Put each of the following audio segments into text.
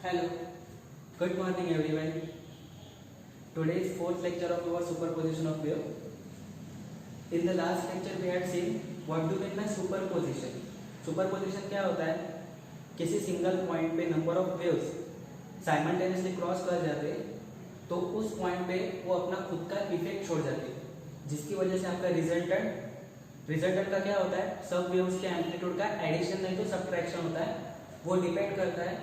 Hello, good morning everyone. Today is fourth lecture of our superposition of wave. In the last lecture we had seen what do mean by superposition. Superposition क्या होता है? किसी single point पे number of waves simultaneously cross कर जाते तो उस point पे वो अपना खुद का इफेक्ट छोड़ जाते जिसकी वजह से आपका रिजल्टेंट का क्या होता है? सब वेव्स के एम्पलीट्यूड का एडिशन नहीं तो सब्ट्रैक्शन होता है. वो डिपेंड करता है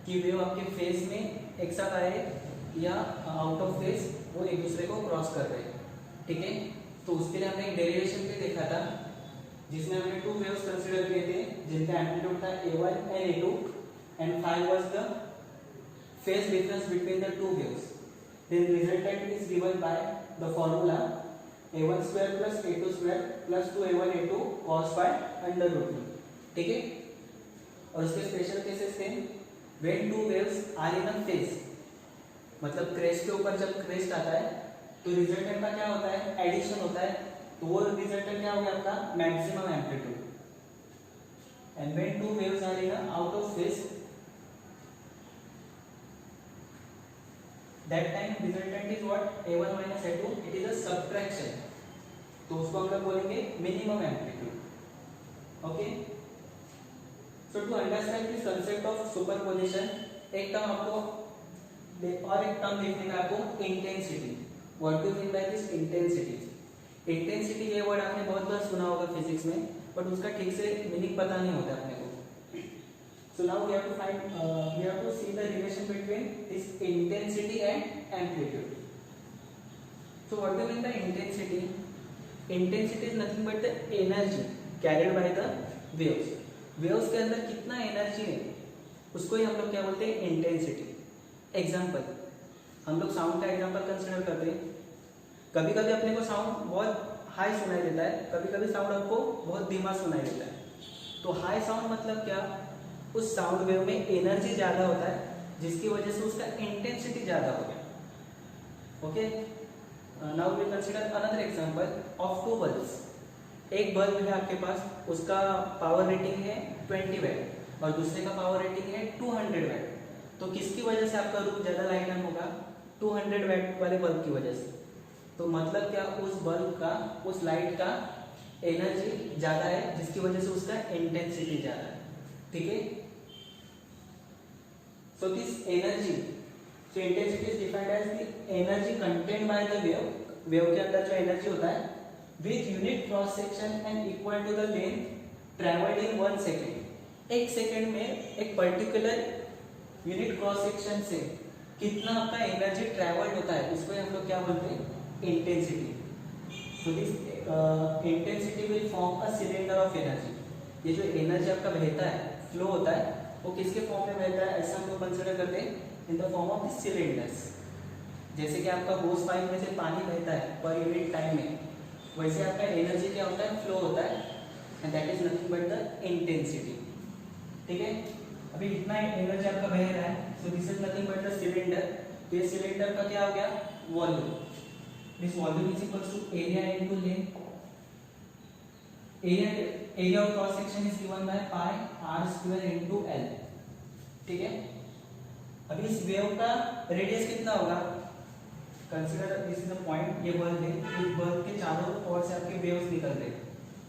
कि वेव आपके फेस में एक साथ आए या आउट ऑफ फेस वो एक दूसरे को क्रॉस कर रहे हैं. ठीक है, तो उसके लिए हमने एक डेरिवेशन भी देखा था जिसमें हमने टू वेव्स कंसीडर किए थे जिनका एम्पलीट्यूड था a1 and a2 and five was the phase difference between the two waves. Then resultant is given by the formula a1 square plus a2 square plus 2a1 a2 cos phi under root में. ठीक है, और उसके special cases थे when two waves are in a phase, मतलब crest के ऊपर जब क्रेस्ट आता है तो रिजल्टेंट का क्या होता है? एडिशन होता है. तो वो रिजल्टेंट क्या हो गया आपका? Maximum amplitude. And when two waves are in a out of phase, that time resultant is what? a1 minus a2. it is a subtraction. तो उसको हम लोग बोलेंगे minimum amplitude. Okay, so to understand this concept of superposition, एक term आपको और एक term देखने में आपको intensity. What do mean by this intensity? Intensity ये वर्ड आपने बहुत बार सुना होगा फिजिक्स में, बट उसका ठीक से मीनिंग पता नहीं होता अपने को. So now we have to see the relation between this intensity and amplitude. So what do mean by intensity? Intensity is nothing but the energy carried by the waves. Waves के अंदर कितना energy है उसको ही हम लोग क्या बोलते हैं? इंटेंसिटी. एग्जाम्पल, हम लोग साउंड का एग्जाम्पल कंसिडर करते हैं. कभी कभी अपने को साउंड बहुत हाई सुनाई देता है, कभी कभी साउंड आपको बहुत धीमा सुनाई देता है. तो हाई साउंड मतलब क्या? उस साउंड वेव में एनर्जी ज्यादा होता है जिसकी वजह से उसका इंटेंसिटी ज्यादा हो गया. Okay, now we consider another example of two bulbs. एक बल्ब है आपके पास, उसका पावर रेटिंग है 20 वैट और दूसरे का पावर रेटिंग है 200 वैट. तो किसकी वजह से आपका रूम ज्यादा लाइट ऑन होगा? 200 वैट वाले बल्ब की वजह से. तो मतलब क्या? उस बल्ब का, उस लाइट का एनर्जी ज्यादा है जिसकी वजह से उसका इंटेंसिटी ज्यादा है. ठीक है, so this energy, so intensity is defined as the energy contained by the wave. Wave के अंदर जो एनर्जी होता है with unit cross section and equal to the length traveled in 1 second. एक सेकेंड में एक पर्टिकुलर यूनिट क्रॉस सेक्शन से कितना आपका एनर्जी ट्रेवल्ड होता है उसको हम लोग क्या बोलते हैं? इंटेंसिटी. तो this intensity will form a cylinder of energy. ये जो एनर्जी आपका बहता है, फ्लो होता है, वो किसके फॉर्म में बहता है? ऐसा हम लोग कंसिडर करते हैं in the form of cylinders. जैसे कि आपका होस पाइप में से पानी बहता है पर यूनिट टाइम में, वैसे आपका एनर्जी क्या होता है? फ्लो होता है. And that is nothing but the intensity. ठीक है, अभी इतना एनर्जी आपका बह रहा है, so this is nothing but the cylinder. तो ये सिलेंडर का क्या हो गया? Volume. This volume is equal to area into length. Area of cross section is given by pi R square into L. ठीक है, अभी इस वेव का रेडियस कितना होगा? Consider this is the point. ये बल्ब है, इस बल्ब के चारों ओर से आपके वेव्स निकल रहे हैं.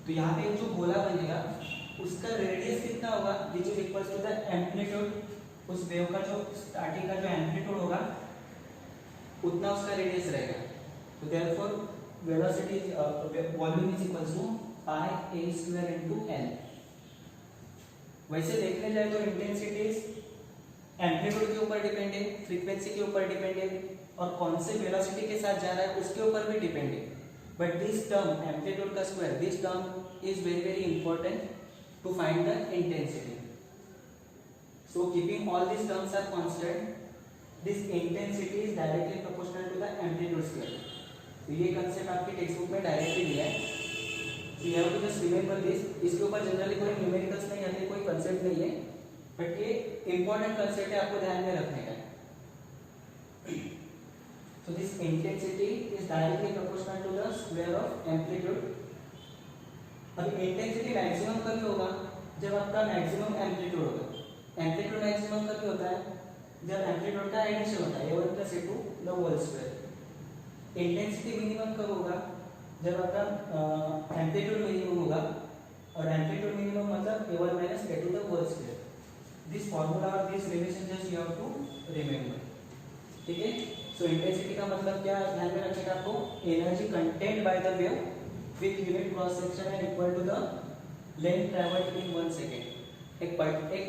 तो यहाँ पे एक जो गोला बनेगा उसका रेडियस कितना होगा? Which is equals to the amplitude. उस वेव का जो स्टार्टिंग का जो एम्पलीट्यूड होगा उतना उसका रेडियस रहेगा. तो therefore velocity volume is equals to pi a square into l. वैसे देखने जाए तो इंटेंसिटी एम्पलीट्यूड के ऊपर डिपेंड है, फ्रीक्वेंसी के ऊपर डिपेंड है और कौन से वेलोसिटी के साथ जा रहा है उसके ऊपर भी डिपेंड है. बट दिस टर्म एम्पलीट्यूड का square, this term is very very important to find the intensity. So keeping all this terms are constant, this intensity is directly proportional to the amplitude square. तो ये concept आपके text book में directly दिया है. So you have to just remember this. इसके ऊपर generally कोई numericals नहीं आते, कोई कंसेप्ट नहीं है, बट ये इंपॉर्टेंट कंसेप्ट है, आपको ध्यान में रखने का. So this intensity is directly proportional to the square of amplitude. अभी इंटेंसिटी मैक्सिमम कभी होगा जब आपका मैक्सिमम एम्पलीट्यूड होगा. एम्पलीट्यूड मैक्सिमम कभी होता है जब एम्पलीट्यूड का एडिशन होता है a1 plus a2 the whole square. Intensity minimum कब होगा? जब आपका एम्पलीट्यूड मिनिमम होगा, और एम्पलीट्यूड मिनिमम मतलब a1 minus a2 the whole square. This formula और this relation just you have to remember, ठीक है। सो इंटेंसिटी का मतलब क्या ध्यान में रखिएगा आपको, energy content by the wave with unit cross section and equal to the length travelled in 1 second. एक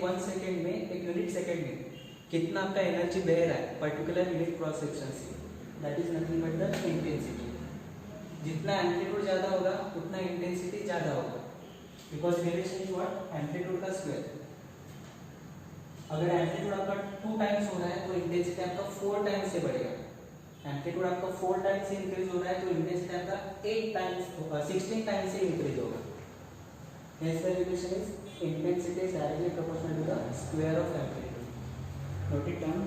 1 सेकेंड में, एक यूनिट सेकेंड में कितना आपका एनर्जी बह रहा है पर्टिकुलर यूनिट क्रॉस सेक्शन से, that is nothing but the intensity. जितना एम्पलीट्यूड ज्यादा होगा उतना इंटेंसिटी ज्यादा होगा, because relation is what, amplitude का स्क्वायर। अगर एम्पलीट्यूड आपका 2 टाइम्स हो रहा है तो इंटेंसिटी आपका 4 टाइम्स से बढ़ेगा। एम्पलीट्यूड आपका 4 टाइम्स से इंक्रीज हो रहा है तो इंटेंसिटी आपका 8 टाइम्स 16 टाइम्स से इंक्रीज होगा। Hence the relation is intensity is directly proportional to the square of amplitude. Note it down.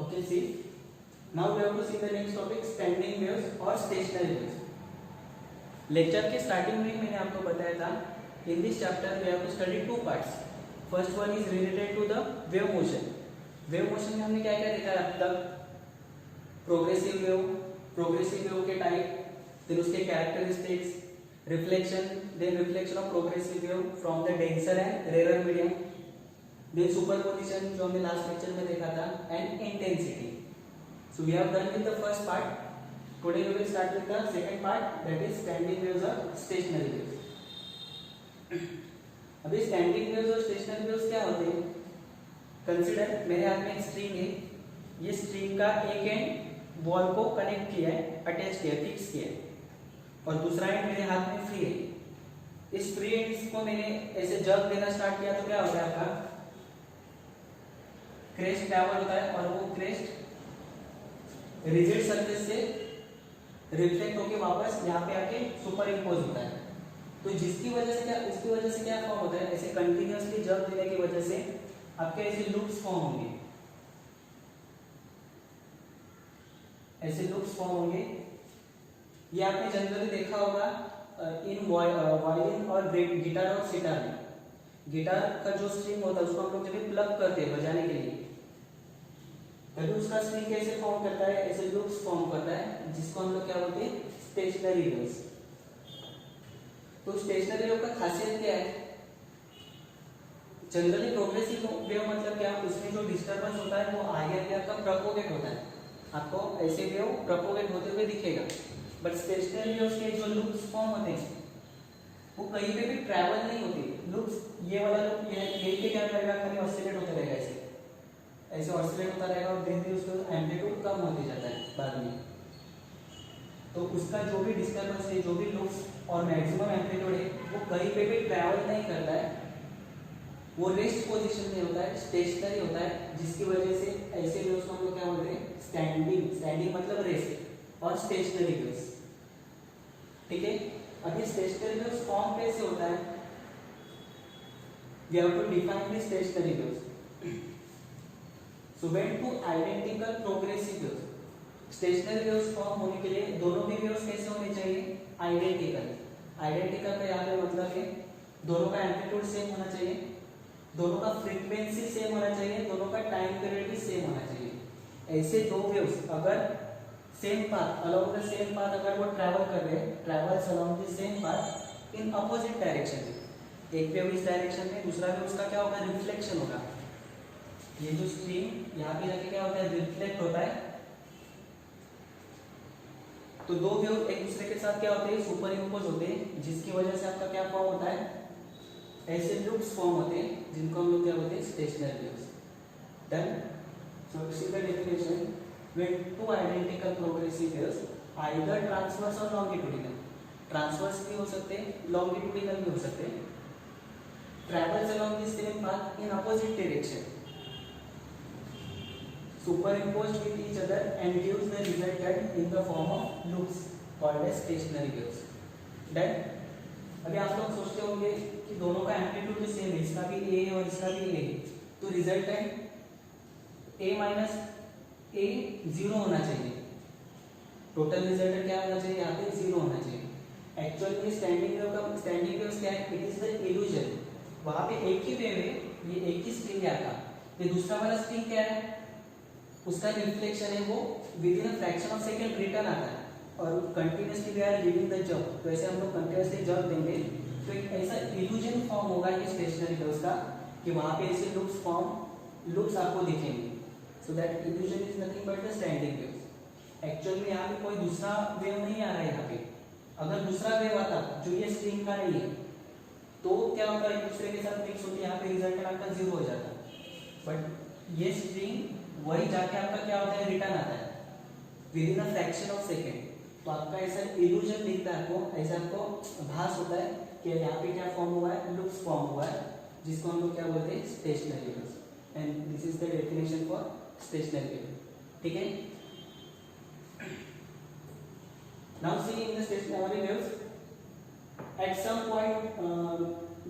Okay, see. Now we have to see the next topic, standing waves or stationary waves. Lecture के starting में मैंने आपको बताया था, in this chapter we have to study 2 parts. First one is related to the wave motion. Wave motion में हमने क्या क्या देखा अब तक? प्रोग्रेसिव वेव के टाइप, फिर उसके characteristics, reflection, then reflection of progressive wave from the denser and rare medium, then superposition जो हमने लास्ट लेक्चर में देखा था, and intensity. So we have done with the first part. Today we will start with the second part, that is standing waves और stationary waves. अभी standing waves और stationary waves क्या होते हैं? कंसीडर मेरे हाथ में एक स्ट्रिंग है, ये स्ट्रिंग का एक एंड बॉल को कनेक्ट किया है, अटैच किया है, फिक्स किया है, और दूसरा एंड मेरे हाथ में फ्री है। इस फ्री एंड को मैंने ऐसे जब देना स्टार्ट किया तो क्या होता है आपका क्रेस्ट ट्रैवल होता है, और वो क्रेस्ट रिजिड सरफेस से रिफ्लेक्ट होके वापस यहाँ पे आके सुपर इम्पोज होता है। तो जिसकी वजह से क्या, उसकी वजह से क्या फॉर्म होता है, ऐसे कंटिन्यूअसली जब देने की वजह से आपके ऐसे लूप्स फॉर्म होंगे, ऐसे लूप्स फॉर्म होंगे। ये आपने जनरली देखा होगा इन वायलिन और गिटार और सितार में। गिटार का जो स्ट्रिंग होता है उसको हम लोग जब प्लग करते हैं बजाने के लिए, तभी उसका स्ट्रिंग कैसे फॉर्म करता है, ऐसे लूप्स फॉर्म करता है, जिसको हम लोग क्या बोलते हैं, स्टेशनरी वेव्स। तो स्टेशनरी वेव का खासियत क्या है? जनरली प्रोग्रेसिव वेव मतलब क्या, उसमें जो डिस्टर्बेंस होता है वो आगे आपका प्रोपोगेट होता है, आपको ऐसे वेव प्रोपोगेट होते हुए दिखेगा। बट स्टेशनरी वेव्स के जो लूप्स फॉर्म होते हैं वो कहीं पे भी ट्रैवल नहीं होती। लूप्स, ये वाला लूप ये के क्या करेगा, खाली ऑसिलेट होता रहेगा, ऐसे ऐसे ऑसिलेट होता रहेगा, और धीरे धीरे उसका एम्पलीट्यूड कम होते जाता है बाद में। तो उसका जो भी डिस्टर्बेंस है, जो भी लूप्स और मैक्सिमम एम्पलीट्यूड है, वो कहीं पे भी ट्रैवल नहीं करता है, वो रेस्ट पोजीशन में होता है, स्टेशनरी होता है, जिसकी वजह से ऐसे वेव्स को हम लोग क्या बोलते हैं, स्टैंडिंग मतलब रेस्ट, और स्टेशनरी वेव्स, ठीक है। अभी स्टेशनरी वेव्स फॉर्म कैसे होता है, we have to define the stationary waves. So when two identical progressive waves, stationary waves form होने के लिए दोनों भी वेव्स कैसे होने चाहिए, आइडेंटिकल। आइडेंटिकल का यहाँ पे मतलब है दोनों का एम्पलीट्यूड सेम होना चाहिए, दोनों का फ्रीक्वेंसी सेम होना चाहिए, दोनों का टाइम पीरियड भी सेम होना चाहिए। ऐसे दो वेव्स अगर same path, along the same path अगर वो ट्रैवल कर रहे हैं, travels along the same path in opposite direction में, एक वेव इस डायरेक्शन में, दूसरा वेव उसका क्या होगा, रिफ्लेक्शन होगा। ये जो स्ट्रिंग यहाँ पे जाके क्या होता है, रिफ्लेक्ट होता है। तो दो वेव एक दूसरे के साथ क्या होते हैं, सुपर इम्पोज होते हैं, जिसकी वजह से आपका क्या फॉर्म होता है, ऐसे लूप्स फॉर्म होते हैं, जिनको हम लोग क्या बोलते हैं, stationery waves. Done. So see the definition, when two identical progressive waves either transverse or longitudinal, transverse भी हो सकते हैं, longitudinal भी हो सकते हैं, travels along the same path in opposite direction, superimposed with each other and gives the resultant in the form of loops called as stationary waves. Then अभी आप लोग सोचते होंगे कि दोनों का एम्पलीट्यूड भी सेम है, इसका भी a है और इसका भी a है, तो रिजल्टेंट a माइनस a 0 होना चाहिए। टोटल रिजल्टेंट क्या होना चाहिए, यहाँ पे 0 होना चाहिए। एक्चुअली स्टैंडिंग वेव क्या है, इट इज द इल्यूजन। वहां पे एक ही वेव है, ये एक ही स्ट्रिंग आता, ये दूसरा वाला स्ट्रिंग क्या है, उसका रिफ्लेक्शन है, वो with in a fraction of second return आता है, और continuously we are giving the जब, तो ऐसे हम लोग कंटिन्यूअसली जब देंगे तो एक ऐसा इल्यूजन फॉर्म होगा ये स्टेशनरी वेव्स का, कि वहां पे ऐसे लूप्स आपको दिखेंगे। So that illusion is nothing but the standing waves. Actual में यहाँ पे कोई दूसरा वेव नहीं आ रहा है। यहाँ पे अगर दूसरा वेव आता जो ये स्ट्रिंग का नहीं है, तो क्या होता है, एक दूसरे के साथ मिक्स होकर यहाँ पे रिजल्ट आपका जीरो हो जाता है। बट ये स्ट्रिंग वही जाके आपका क्या होता है, रिटर्न आता है with in a fraction of second. तो आपका ऐसा इल्यूजन दिखता है आपको, ऐसा आपको भास होता है कि यहाँ पे क्या फॉर्म हुआ है, लूप्स फॉर्म हुआ है, जिसको हम लोग क्या बोलते हैं, stationery waves. And this is the definition for stationary wave. ठीक है, now see in the stationary waves at some point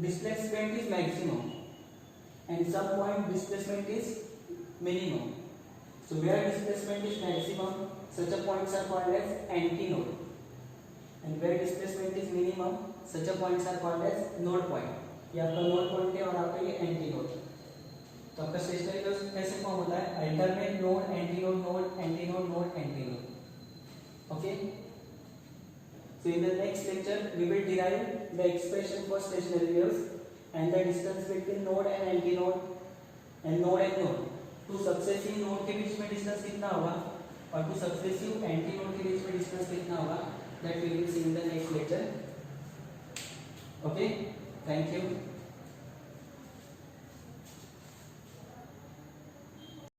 displacement is maximum and some point displacement is minimum. So where displacement is maximum, such a points are called as antinode, and where displacement is minimum, such a points are called as node point. ये आपका node point है और आपका ये antinode। तो आपका stationary wave कैसे form होता है, alternate node, antinode node, antinode node, antinode. Okay, so in the next lecture we will derive the expression for stationary waves and the distance between node and antinode and node। Two successive node के बीच में distance कितना होगा और two successive antinode के बीच में distance कितना होगा, that we will see in the next lecture. Okay, thank you.